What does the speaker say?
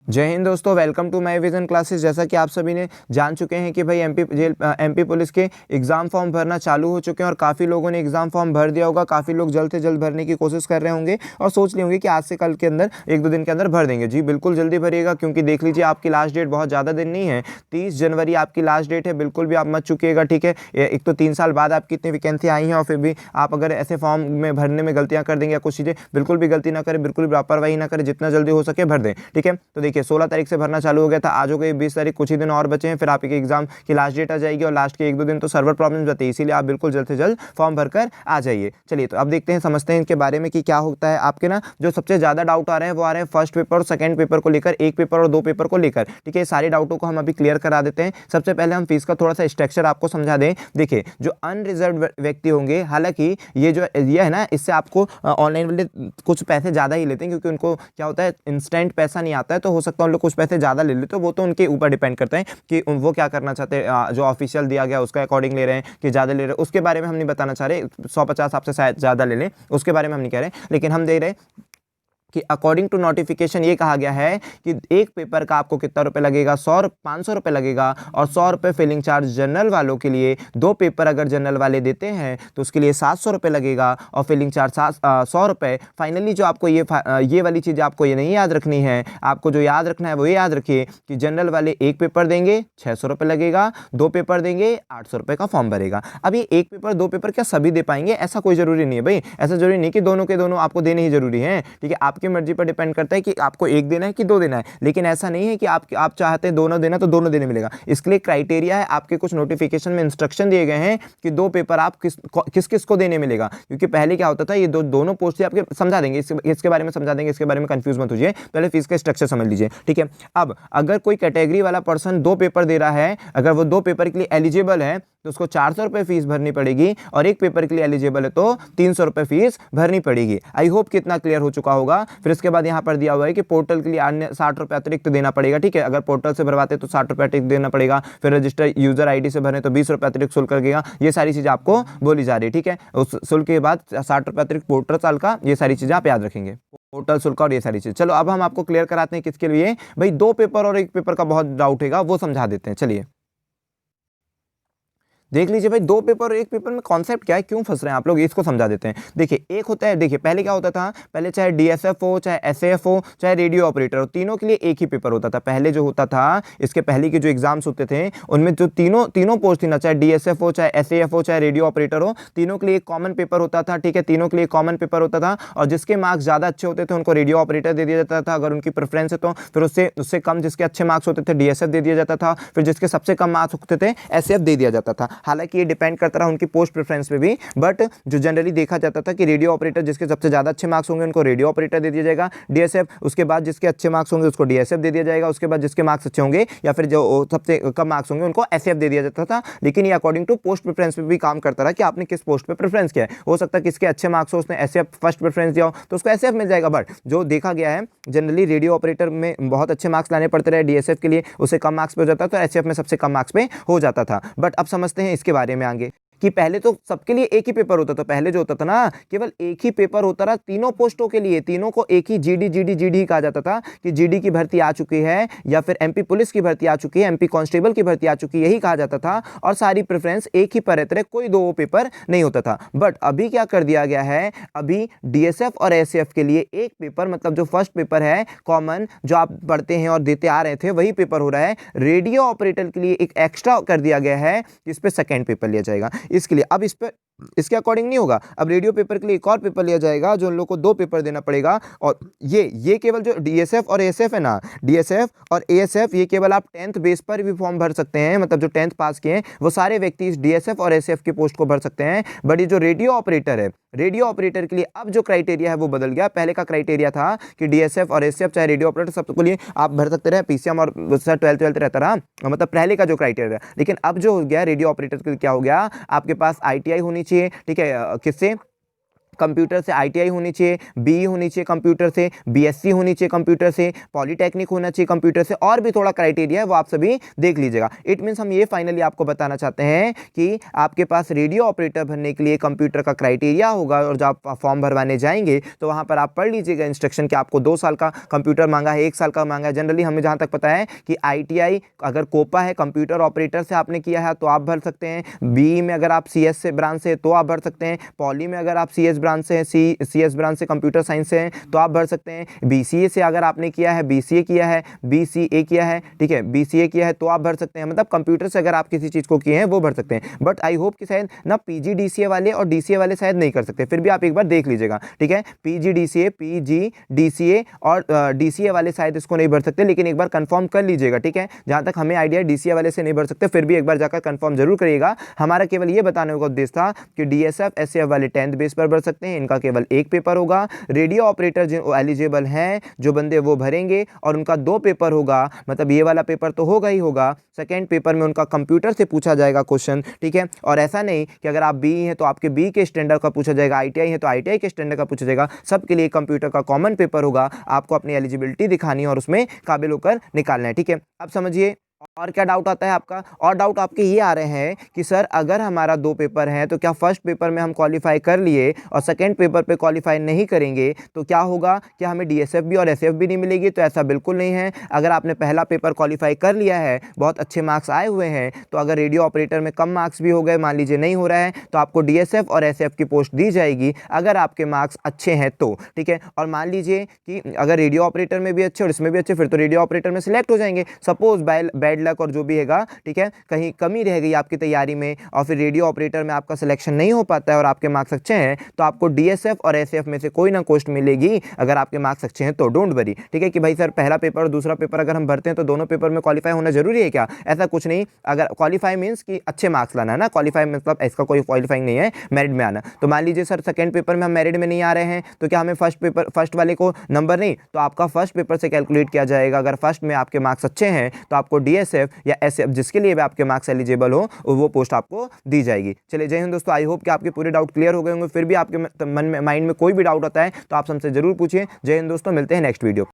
जय हिंद दोस्तों, welcome to my vision classes. जैसा कि आप सभी ने जान चुके हैं कि भाई एमपी पुलिस के एग्ज़ाम फॉर्म भरना चालू हो चुके हैं और काफ़ी लोगों ने एग्ज़ाम फॉर्म भर दिया होगा। काफ़ी लोग जल्द से जल्द भरने की कोशिश कर रहे होंगे और सोच लिए होंगे कि आज से कल के अंदर 1-2 दिन के अंदर भर देंगे। जी बिल्कुल जल्दी भरिएगा, क्योंकि देख लीजिए आपकी लास्ट डेट बहुत ज़्यादा दिन नहीं है। 30 जनवरी आपकी लास्ट डेट है। बिल्कुल भी आप मत चुकिएगा, ठीक है। एक तो 3 साल बाद आपकी इतनी वैकेंसी आई हैं और फिर भी आप अगर ऐसे फॉर्म में भरने में गलतियाँ कर देंगे या कुछ चीज़ें, बिल्कुल भी गलती ना करें, बिल्कुल भी लापरवाही ना करें, जितना जल्दी हो सके भर दें, ठीक है। तो देखिए 16 तारीख से भरना चालू हो गया था, आज हो गई 20 तारीख, कुछ ही दिन और बचे हैं, फिर आपके एग्जाम की लास्ट डेट आ जाएगी और लास्ट के 1-2 दिन तो सर्वर प्रॉब्लम रहती है, इसीलिए आप बिल्कुल जल्द से जल्द फॉर्म भरकर आ जाइए। चलिए तो अब देखते हैं, समझते हैं इनके बारे में कि क्या होता है। आपके ना जो सबसे ज़्यादा डाउट आ रहे हैं वो आ रहे हैं फर्स्ट पेपर और सेकंड पेपर को लेकर, एक पेपर और 2 पेपर को लेकर, ठीक है। सारे डाउटों को हम अभी क्लियर करा देते हैं। सबसे पहले हम फीस का थोड़ा सा स्ट्रक्चर आपको समझा दें। देखिए जो अनरिजर्व व्यक्ति होंगे, हालांकि ये है ना, इससे आपको ऑनलाइन वाले कुछ पैसे ज़्यादा ही लेते हैं, क्योंकि उनको क्या होता है, इंस्टेंट पैसा नहीं आता है, तो हो सकता है उन लोग कुछ पैसे ज़्यादा ले लेते, तो वो तो उनके ऊपर डिपेंड करते हैं कि वो क्या करना चाहते हैं। जो ऑफिशियल दिया गया उसके अकॉर्डिंग ले रहे हैं कि ज़्यादा ले रहे हैं, उसके बारे में हम नहीं बताना चाह रहे। 150 आपसे शायद ज़्यादा ले लें, उसके बारे में हम नहीं कह रहे, लेकिन हम दे रहे कि अकॉर्डिंग टू नोटिफिकेशन ये कहा गया है कि एक पेपर का आपको कितना रुपए लगेगा, 500 रुपये लगेगा, और 100 रुपये फिलिंग चार्ज जनरल वालों के लिए। 2 पेपर अगर जनरल वाले देते हैं तो उसके लिए 700 रुपये लगेगा और फिलिंग चार्ज 100 रुपये। फाइनली जो आपको ये वाली चीज़ आपको ये नहीं याद रखनी है, आपको जो याद रखना है वो ये याद रखिए कि जनरल वाले एक पेपर देंगे 600 रुपये लगेगा, 2 पेपर देंगे 800 रुपये का फॉर्म भरेगा। अब ये एक पेपर 2 पेपर क्या सभी दे पाएंगे? ऐसा कोई ज़रूरी नहीं है भाई, ऐसा जरूरी नहीं कि दोनों के दोनों आपको देने ही जरूरी है, ठीक है। आपकी मर्जी पर डिपेंड करता है कि आपको एक देना है कि 2 देना है, लेकिन ऐसा नहीं है कि आप चाहते हैं दोनों देना तो दोनों देने मिलेगा। इसके लिए क्राइटेरिया है, आपके कुछ नोटिफिकेशन में इंस्ट्रक्शन दिए गए हैं कि 2 पेपर आप किस किस को देने मिलेगा। क्योंकि पहले क्या होता था, ये दोनों पोस्ट आपके समझा देंगे, इसके बारे में समझा देंगे, इसके बारे में कंफ्यूज मत होइए, पहले फीस का स्ट्रक्चर समझ लीजिए, ठीक है। अब अगर कोई कैटेगरी वाला पर्सन 2 पेपर दे रहा है, अगर वो 2 पेपर के लिए एलिजिबल है तो उसको 400 रुपये फीस भरनी पड़ेगी, और एक पेपर के लिए एलिजिबल है तो 300 रुपये फीस भरनी पड़ेगी। आई होप कितना क्लियर हो चुका होगा। फिर इसके बाद यहाँ पर दिया हुआ है कि पोर्टल के लिए अन्य 60 रुपये अतिरिक्त देना पड़ेगा, ठीक है। अगर पोर्टल से भरवाते तो 60 रुपये अतिरिक्त देना पड़ेगा, फिर रजिस्टर यूजर आईडी से भरने तो 20 रुपये अतिरिक्त शुल्क लगेगा। ये सारी चीज़ें आपको बोली जा रही है, ठीक है। उस शुल्क के बाद 60 रुपये अतिरिक्त पोर्टल साल का, ये सारी चीज़ें आप याद रखेंगे, पोर्टल शुल्क और ये सारी चीज़। चलो अब हम आपको क्लियर कराते हैं किसके लिए भाई, 2 पेपर और 1 पेपर का बहुत डाउट है, वो समझा देते हैं। चलिए देख लीजिए भाई, 2 पेपर और 1 पेपर में कॉन्सेप्ट क्या है, क्यों फंस रहे हैं आप लोग, इसको समझा देते हैं। देखिए एक होता है, देखिए पहले क्या होता था, पहले चाहे डीएसएफ हो, चाहे एसएएफ हो, चाहे रेडियो ऑपरेटर हो, तीनों के लिए एक ही पेपर होता था। पहले जो होता था, इसके पहले के जो एग्जाम्स होते थे उनमें जो तीनों पोस्ट थी ना, चाहे डीएसएफ हो, चाहे एसएएफ हो, चाहे रेडियो ऑपरेटर हो, तीनों के लिए एक कॉमन पेपर होता था, ठीक है। तीनों के लिए कॉमन पेपर होता था, और जिसके मार्क्स ज़्यादा अच्छे होते थे उनको रेडियो ऑपरेटर दे दिया जाता था, अगर उनकी प्रेफरेंस है तो। फिर उससे कम जिसके अच्छे मार्क्स होते थे डीएसएफ दे दिया जाता था, फिर जिसके सबसे कम मार्क्स होते थे एसएएफ दे दिया जाता था। हालांकि ये डिपेंड करता रहा उनकी पोस्ट प्रेफरेंस पे भी, बट जो जनरली देखा जाता था कि रेडियो ऑपरेटर जिसके सबसे ज्यादा अच्छे मार्क्स होंगे उनको रेडियो ऑपरेटर दे दिया जाएगा, डीएसएफ उसके बाद जिसके अच्छे मार्क्स होंगे उसको डीएसएफ दे दिया जाएगा, उसके बाद जिसके मार्क्स अच्छे होंगे या फिर जो सबसे कम मार्क्स होंगे उनको एसएफ दे दिया जाता था। लेकिन ये अकॉर्डिंग टू पोस्ट प्रेफरेंस पे भी काम करता रहा कि आपने किस पोस्ट पे प्रेफरेंस किया है। हो सकता है किसके अच्छे मार्क्स हो, उसने एसएफ फर्स्ट प्रेफरेंस दिया हो तो उसको एसएफ मिल जाएगा, बट जो देखा गया है जनरली रेडियो ऑपरेटर में बहुत अच्छे मार्क्स लाने पड़ते रहे, डीएसएफ के लिए उसे कम मार्क्स पे हो जाता था, एसएफ में सबसे कम मार्क्स पे हो जाता था। बट अब समझते हैं इसके बारे में आगे कि पहले तो सबके लिए एक ही पेपर होता था। पहले जो होता था ना, केवल एक ही पेपर होता रहा तीनों पोस्टों के लिए, तीनों को एक ही जीडी कहा जाता था कि जीडी की भर्ती आ चुकी है, या फिर एमपी पुलिस की भर्ती आ चुकी है, एमपी कांस्टेबल की भर्ती आ चुकी है, यही कहा जाता था। और सारी प्रेफरेंस एक ही पर रहते रहे, कोई 2 पेपर नहीं होता था। बट अभी क्या कर दिया गया है, अभी डीएसएफ और एसएफ के लिए एक पेपर, मतलब जो फर्स्ट पेपर है कॉमन जो आप पढ़ते हैं और देते आ रहे थे वही पेपर हो रहा है। रेडियो ऑपरेटर के लिए एक एक्स्ट्रा कर दिया गया है, इस पे सेकेंड पेपर लिया जाएगा। इसके लिए अब इसके अकॉर्डिंग नहीं होगा, अब रेडियो पेपर के लिए एक और पेपर लिया जाएगा जो उन लोग को 2 पेपर देना पड़ेगा। और ये केवल जो डीएसएफ और एएसएफ है ना, डीएसएफ और एएसएफ ये केवल आप 10th बेस पर भी फॉर्म भर सकते हैं, मतलब जो 10th पास किए हैं वो सारे व्यक्ति इस डीएसएफ और एएसएफ की पोस्ट को भर सकते हैं। बट ये जो रेडियो ऑपरेटर है, रेडियो ऑपरेटर के लिए अब जो क्राइटेरिया है वो बदल गया। पहले का क्राइटेरिया था कि डीएसएफ और एएसएफ चाहे रेडियो ऑपरेटर सबके लिए आप भर सकते रहे, पीसीएम और 12th रहता रहा, मतलब पहले का जो क्राइटेरिया। लेकिन अब जो हो गया रेडियो ऑपरेटर के लिए क्या हो गया, आपके पास आईटीआई होनी चाहिए, ठीक है। किससे कंप्यूटर से ITI होनी चाहिए, BE होनी चाहिए कंप्यूटर से, BSc होनी चाहिए कंप्यूटर से, पॉलीटेक्निक होना चाहिए कंप्यूटर से, और भी थोड़ा क्राइटेरिया है वो आप सभी देख लीजिएगा। इट मीन्स हम ये फाइनली आपको बताना चाहते हैं कि आपके पास रेडियो ऑपरेटर भरने के लिए कंप्यूटर का क्राइटेरिया होगा, और जब आप फॉर्म भरवाने जाएंगे तो वहां पर आप पढ़ लीजिएगा इंस्ट्रक्शन कि आपको 2 साल का कंप्यूटर मांगा है, 1 साल का मांगा है। जनरली हमें जहां तक पता है कि ITI अगर कोपा है, कंप्यूटर ऑपरेटर से आपने किया है तो आप भर सकते हैं, BE में अगर आप CS से ब्रांच से तो आप भर सकते हैं, पॉली में अगर आप CS ब्रांच से हैं, CS ब्रांच से कंप्यूटर साइंस से हैं तो आप भर सकते हैं, BCA से अगर आपने किया है, BCA किया है, BCA किया है, ठीक है, BCA किया है तो आप भर सकते हैं। मतलब कंप्यूटर से अगर आप किसी चीज़ को किए हैं वो भर सकते हैं। बट आई होप कि शायद ना PGDCA वाले और DCA वाले शायद नहीं कर सकते, फिर भी आप एक बार देख लीजिएगा, ठीक है। PGDCA और DCA वाले शायद इसको नहीं भर सकते, लेकिन एक बार कंफर्म कर लीजिएगा, ठीक है। जहां तक हमें आइडिया है DCA वाले से नहीं भर सकते, फिर भी एक बार जाकर कंफर्म जरूर करिएगा। हमारा केवल ये बताने का उद्देश्य था कि DSF SAF वाले 10th बेस पर भर सकते हैं, इनका केवल एक पेपर होगा। रेडियो ऑपरेटर जो एलिजिबल हैं जो बंदे वो भरेंगे, और उनका 2 पेपर होगा, मतलब ये वाला पेपर तो होगा ही होगा, सेकेंड पेपर में उनका कंप्यूटर से पूछा जाएगा क्वेश्चन, ठीक है। और ऐसा नहीं कि अगर आप BE हैं तो आपके BE के स्टैंडर्ड का पूछा जाएगा, ITI है तो ITI के स्टैंडर्ड का पूछा जाएगा, सबके लिए कंप्यूटर का कॉमन पेपर होगा। आपको अपनी एलिजिबिलिटी दिखानी है और उसमें काबिल होकर निकालना है, ठीक है। अब समझिए और क्या डाउट आता है आपका। और डाउट आपके ये आ रहे हैं कि सर अगर हमारा 2 पेपर हैं तो क्या फर्स्ट पेपर में हम क्वालिफाई कर लिए और सेकंड पेपर पे क्वालिफाई नहीं करेंगे तो क्या होगा, क्या हमें DSF भी और SF भी नहीं मिलेगी? तो ऐसा बिल्कुल नहीं है। अगर आपने पहला पेपर क्वालिफाई कर लिया है, बहुत अच्छे मार्क्स आए हुए हैं, तो अगर रेडियो ऑपरेटर में कम मार्क्स भी हो गए, मान लीजिए नहीं हो रहा है, तो आपको DSF और SF की पोस्ट दी जाएगी अगर आपके मार्क्स अच्छे हैं तो, ठीक है। और मान लीजिए कि अगर रेडियो ऑपरेटर में भी अच्छे और इसमें भी अच्छे, फिर तो रेडियो ऑपरेटर में सिलेक्ट हो जाएंगे। सपोज बैड लक और जो भी हैगा, ठीक है, कहीं कमी रह गई आपकी तैयारी में और फिर रेडियो ऑपरेटर में आपका सिलेक्शन नहीं हो पाता है और आपके मार्क्स अच्छे हैं, तो आपको DSF और SF में से कोई ना पोस्ट मिलेगी अगर आपके मार्क्स अच्छे हैं तो। डोंट वरी, ठीक है, कि भाई सर पहला पेपर और दूसरा पेपर अगर हम भरते हैं तो दोनों पेपर में क्वालिफाई होना जरूरी है क्या? ऐसा कुछ नहीं। अगर क्वालिफाई मीन्स कि अच्छे मार्क्स लाना है ना, क्वालिफाई मतलब इसका कोई क्वालिफाइंग नहीं है मेरिट में आना। तो मान लीजिए सर सेकंड पेपर में हम मेरिट में नहीं आ रहे हैं, तो क्या हमें फर्स्ट वाले को नंबर नहीं, तो आपका फर्स्ट पेपर से कैलकुलेट किया जाएगा। अगर फर्स्ट में आपके मार्क्स अच्छे हैं तो आपको DSF या SF जिसके लिए भी आपके मार्क्स एलिजिबल हो वो पोस्ट आपको दी जाएगी। चलिए जय हिंद दोस्तों, आई होप कि आपके पूरे डाउट क्लियर हो गए होंगे। फिर भी आपके मन में माइंड में कोई भी डाउट आता है तो आप हमसे जरूर पूछिए। जय हिंद दोस्तों, मिलते हैं नेक्स्ट वीडियो।